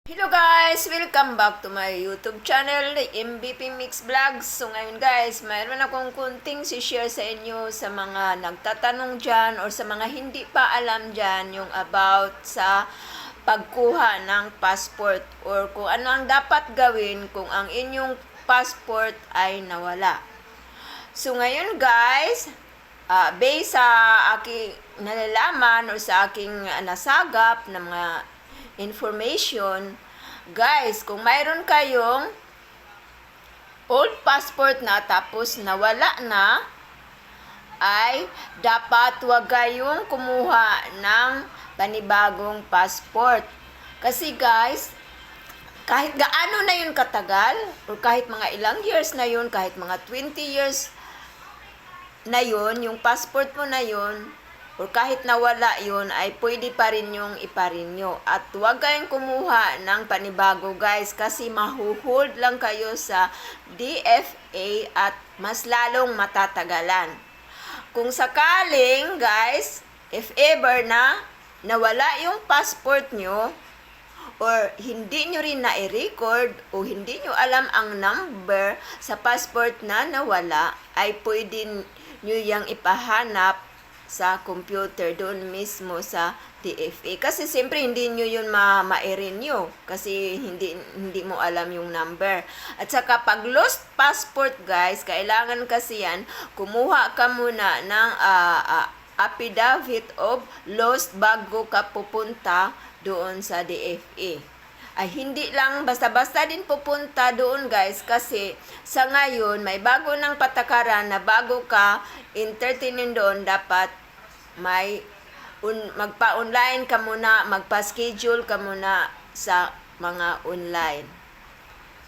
Hello guys! Welcome back to my YouTube channel, MVP Mix Vlogs. So ngayon guys, mayroon akong kunting share sa inyo sa mga nagtatanong dyan or sa mga hindi pa alam dyan yung about sa pagkuha ng passport or kung ano ang dapat gawin kung ang inyong passport ay nawala. So ngayon guys, based sa aking nalalaman or sa aking nasagap na mga information, guys, kung mayroon kayong old passport na tapos nawala na, ay dapat huwag kayong kumuha ng panibagong passport. Kasi guys, kahit gaano na yun katagal, or kahit mga ilang years na yun, kahit mga 20 years na yun, yung passport mo na yun, or kahit nawala yun, ay pwede pa rin yung iparenew. At huwag kayong kumuha ng panibago guys, kasi mahuhold lang kayo sa DFA at mas lalong matatagalan. Kung sakaling guys, if ever na nawala yung passport nyo, or hindi nyo rin na-record o hindi nyo alam ang number sa passport na nawala, ay pwede nyo yang ipahanap sa computer doon mismo sa DFA. Kasi siyempre hindi nyo yun ma-renew kasi hindi mo alam yung number. At saka pag lost passport guys, kailangan kasi yan, kumuha ka muna ng affidavit of lost bago ka pupunta doon sa DFA. Ay hindi lang basta-basta din pupunta doon guys, kasi sa ngayon may bago ng patakaran na bago ka entertainin doon, dapat may magpa-online ka muna, magpa-schedule ka muna sa mga online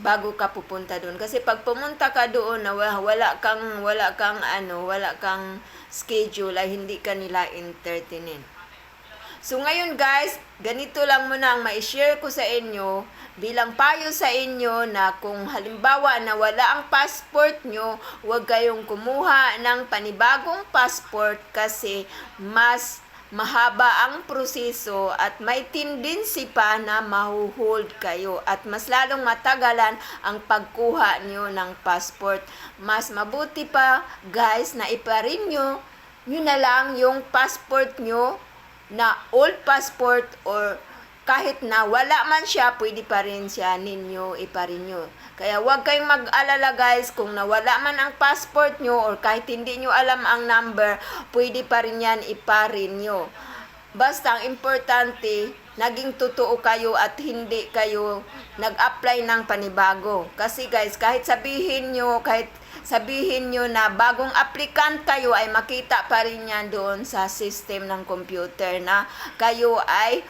bago ka pupunta doon. Kasi pag pumunta ka doon na wala kang schedule, ay hindi ka nila entertainin. So ngayon guys, ganito lang muna ang ma-share ko sa inyo bilang payo sa inyo, na kung halimbawa na wala ang passport nyo, huwag kayong kumuha ng panibagong passport kasi mas mahaba ang proseso at may tendency pa na mahuhold kayo at mas lalong matagalan ang pagkuha nyo ng passport. Mas mabuti pa guys na iparenew nyo na lang yung passport nyo na old passport, or kahit na wala man siya, pwede pa rin siya ninyo iparenew. Kaya huwag kayong mag-alala guys, kung nawala man ang passport nyo or kahit hindi nyo alam ang number, pwede pa rin yan iparenew. Basta ang importante, naging totoo kayo at hindi kayo nag-apply ng panibago. Kasi guys, kahit sabihin nyo na bagong applicant kayo, ay makita pa rin yan doon sa system ng computer na kayo ay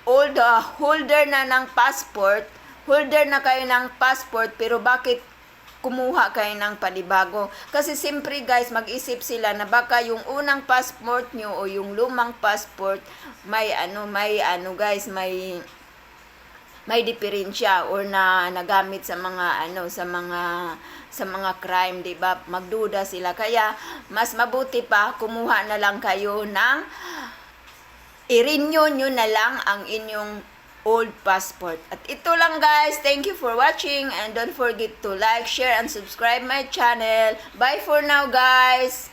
holder na ng passport, holder na kayo ng passport, pero bakit kumuha kayo ng panibago? Kasi siyempre guys, mag-isip sila na baka yung unang passport nyo o yung lumang passport may diferensya or nagamit sa mga crime, 'di ba? Magduda sila. Kaya mas mabuti pa kumuha na lang kayo ng i-renew nyo na lang ang inyong old passport. At ito lang guys, thank you for watching and don't forget to like, share and subscribe my channel. Bye for now guys.